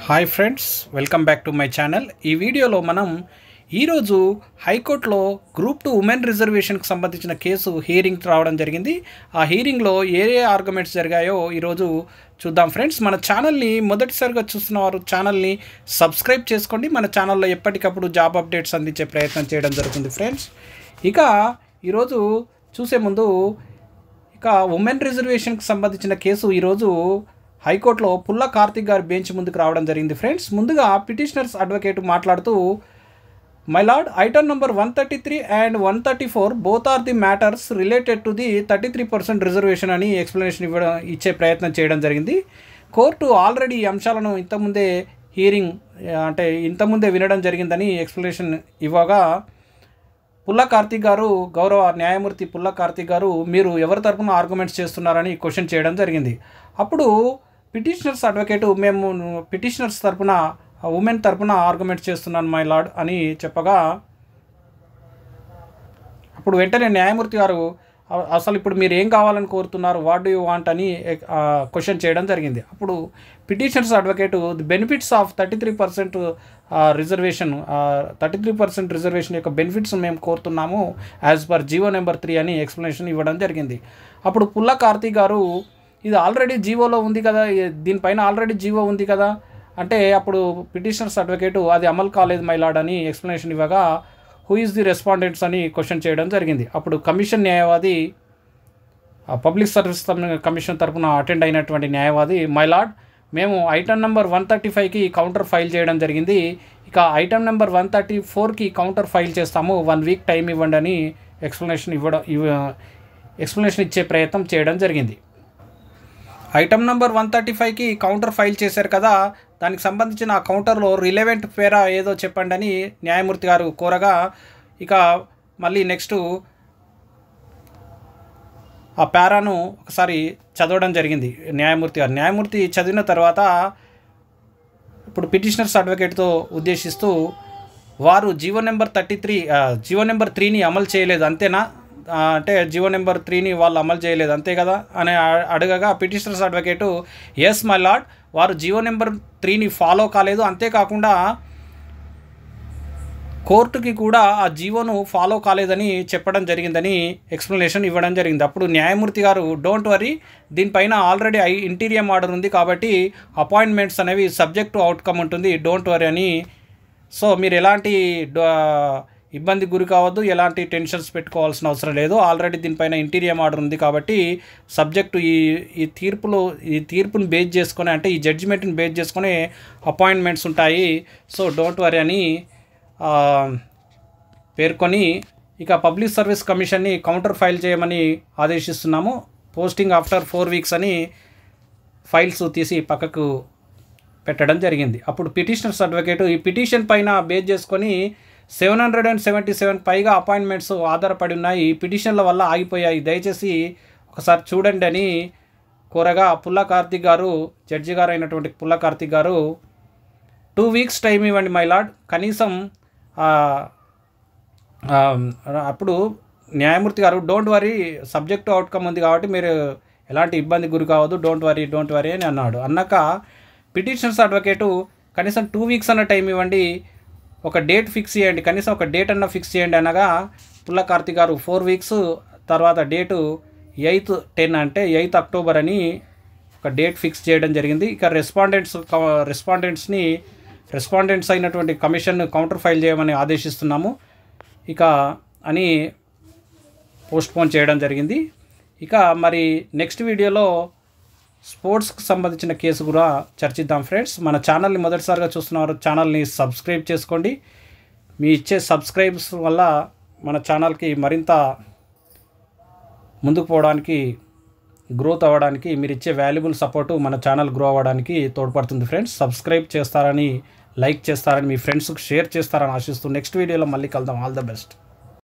Hi friends, welcome back to my channel. ఈ వీడియోలో మనం ఈరోజు హైకోర్టులో గ్రూప్ 2 ఉమెన్ రిజర్వేషన్కి సంబంధించిన కేసు హియరింగ్ రావడం జరిగింది. ఆ హియరింగ్లో ఏ ఆర్గ్యుమెంట్స్ జరిగాయో ఈరోజు చూద్దాం ఫ్రెండ్స్. మన ఛానల్ని మొదటిసారిగా చూస్తున్నవారు ఛానల్ని సబ్స్క్రైబ్ చేసుకోండి. మన ఛానల్లో ఎప్పటికప్పుడు జాబ్ అప్డేట్స్ అందించే ప్రయత్నం చేయడం జరుగుతుంది ఫ్రెండ్స్. ఇక ఈరోజు చూసే ముందు ఉమెన్ రిజర్వేషన్కి సంబంధించిన కేసు ఈరోజు హైకోర్టులో పుల్ల కార్తిక్ గారి బెంచ్ ముందుకు రావడం జరిగింది ఫ్రెండ్స్. ముందుగా పిటిషనర్స్ అడ్వకేట్ మాట్లాడుతూ, my lord, item number 133 and 134 both are the matters related to the 33% reservation అని ఎక్స్ప్లెనేషన్ ఇచ్చే ప్రయత్నం చేయడం జరిగింది. కోర్టు ఆల్రెడీ ఈ అంశాలను ఇంతకుముందే వినడం జరిగిందని ఎక్స్ప్లెనేషన్ ఇవ్వగా, పుల్ల కార్తిక్ గారు, గౌరవ న్యాయమూర్తి పుల్ల కార్తిక్ గారు, మీరు ఎవరి తరపున ఆర్గ్యుమెంట్స్ చేస్తున్నారని క్వశ్చన్ చేయడం జరిగింది. అప్పుడు పిటిషనర్స్ అడ్వకేటు, మేము పిటిషనర్స్ తరపున ఉమెన్ తరపున ఆర్గ్యుమెంట్ చేస్తున్నాను మై లార్డ్ అని చెప్పగా, అప్పుడు వెంటనే న్యాయమూర్తి గారు, అసలు ఇప్పుడు మీరు ఏం కావాలని కోరుతున్నారు, వాట్ డూ యూ వాంట్ అని క్వశ్చన్ చేయడం జరిగింది. అప్పుడు petitioners advocate, the benefits of 33% reservation 33% reservation యొక్క బెనిఫిట్స్ మేము కోరుతున్నాము యాజ్ పర్ జీవో నెంబర్ 3 అని ఎక్స్ప్లెనేషన్ ఇవ్వడం జరిగింది. అప్పుడు పుల్ల కార్తీక్ గారు, ఇది ఆల్రెడీ జీవోలో ఉంది కదా, దీనిపైన ఆల్రెడీ జీవో ఉంది కదా అంటే, అప్పుడు పిటిషనర్స్ అడ్వకేటు, అది అమలు కాలేదు మై లార్డ్ అని ఎక్స్ప్లెనేషన్ ఇవ్వగా, హూ ఈజ్ ది రెస్పాండెంట్స్ అని క్వశ్చన్ చేయడం జరిగింది. అప్పుడు కమిషన్ న్యాయవాది, పబ్లిక్ సర్వీస్ కమిషన్ తరఫున అటెండ్ అయినటువంటి న్యాయవాది, మై లార్డ్, మేము ఐటమ్ నెంబర్ 135కి కౌంటర్ ఫైల్ చేయడం జరిగింది. ఇక ఐటమ్ నెంబర్ 134కి కౌంటర్ ఫైల్ చేస్తాము, 1 వీక్ టైం ఇవ్వండి అని ఎక్స్ప్లెనేషన్ ఇచ్చే ప్రయత్నం చేయడం జరిగింది. ఐటమ్ నెంబర్ 135కి కౌంటర్ ఫైల్ చేశారు కదా, దానికి సంబంధించిన ఆ కౌంటర్లో రిలవెంట్ పేరా ఏదో చెప్పండి అని న్యాయమూర్తి గారు కోరగా, ఇక మళ్ళీ నెక్స్ట్ ఆ పేరాను ఒకసారి చదవడం జరిగింది న్యాయమూర్తి గారు. న్యాయమూర్తి చదివిన తర్వాత ఇప్పుడు పిటిషనర్స్ అడ్వకేట్తో ఉద్దేశిస్తూ, వారు జీవో నెంబర్ 3ని అమలు చేయలేదు అంతేనా, అంటే జీవో నెంబర్ 3ని వాళ్ళు అమలు చేయలేదు అంతే కదా అని అడగగా, petitioners advocate, yes my lord, వారు జీవో నెంబర్ 3ని ఫాలో కాలేదు, అంతేకాకుండా కోర్టుకి కూడా ఆ జీవోను ఫాలో కాలేదని చెప్పడం జరిగిందని ఎక్స్ప్లెనేషన్ ఇవ్వడం జరిగింది. అప్పుడు న్యాయమూర్తి గారు, డోంట్ వరీ, దీనిపైన ఆల్రెడీ ఇంటీరియం ఆర్డర్ ఉంది కాబట్టి అపాయింట్మెంట్స్ అనేవి సబ్జెక్ట్ టు అవుట్కమ్ ఉంటుంది, డోంట్ వరీ అని. సో మీరు ఎలాంటి ఇబ్బంది గురి కావద్దు, ఎలాంటి టెన్షన్స్ పెట్టుకోవాల్సిన అవసరం లేదు, ఆల్రెడీ దీనిపైన ఇంటీరియం ఆర్డర్ ఉంది కాబట్టి సబ్జెక్టు ఈ తీర్పును బేస్ చేసుకొని, అంటే ఈ జడ్జిమెంట్ని బేస్ చేసుకొని అపాయింట్మెంట్స్ ఉంటాయి, సో డోంట్ వరీ అని పేర్కొని, ఇక పబ్లిక్ సర్వీస్ కమిషన్ని కౌంటర్ ఫైల్ చేయమని ఆదేశిస్తున్నాము, పోస్టింగ్ ఆఫ్టర్ 4 వీక్స్ అని ఫైల్స్ తీసి పక్కకు పెట్టడం జరిగింది. అప్పుడు పిటిషనర్స్ అడ్వకేటు, ఈ పిటిషన్ పైన బేస్ చేసుకొని 777 పైగా అపాయింట్మెంట్స్ ఆధారపడి ఉన్నాయి, ఈ పిటిషన్ల వల్ల ఆగిపోయాయి, దయచేసి ఒకసారి చూడండి అని కోరగా, పుల్ల కార్తిక్ గారు, జడ్జి గారు అయినటువంటి పుల్ల కార్తిక్ గారు, 2 వీక్స్ టైం ఇవ్వండి మై లార్డ్, కనీసం అప్పుడు న్యాయమూర్తి గారు, don't worry, subject to outcome ఉంది కాబట్టి మీరు ఎలాంటి ఇబ్బంది గురి కావద్దు, డోంట్ వరీ అని అన్నాడు. అన్నాక పిటిషనర్స్ అడ్వకేటు, కనీసం 2 వీక్స్ అన్న టైం ఇవ్వండి, ఒక డేట్ ఫిక్స్ చేయండి, కనీసం ఒక డేట్ అన్న ఫిక్స్ చేయండి అనగా, పుల్ల కార్తిక్ గారు 4 వీక్స్ తర్వాత డేటు 8/10 అంటే 8 అక్టోబర్ అని ఒక డేట్ ఫిక్స్ చేయడం జరిగింది. ఇక రెస్పాండెంట్స్ అయినటువంటి కమిషన్ కౌంటర్ ఫైల్ చేయమని ఆదేశిస్తున్నాము ఇక అని పోస్ట్పోన్ చేయడం జరిగింది. ఇక మరి నెక్స్ట్ వీడియోలో స్పోర్ట్స్కి సంబంధించిన కేసు కూడా చర్చిద్దాం ఫ్రెండ్స్. మన ఛానల్ని మొదటిసారిగా చూస్తున్నారు, ఛానల్ని సబ్స్క్రైబ్ చేసుకోండి. మీ ఇచ్చే సబ్స్క్రైబ్స్ వల్ల మన ఛానల్కి మరింత ముందుకు పోవడానికి, గ్రోత్ అవ్వడానికి, మీరు ఇచ్చే వాల్యుబుల్ సపోర్టు మన ఛానల్ గ్రో అవ్వడానికి తోడ్పడుతుంది ఫ్రెండ్స్. సబ్స్క్రైబ్ చేస్తారని, లైక్ చేస్తారని, మీ ఫ్రెండ్స్కి షేర్ చేస్తారని ఆశిస్తూ నెక్స్ట్ వీడియోలో మళ్ళీ కలుద్దాం. All the best.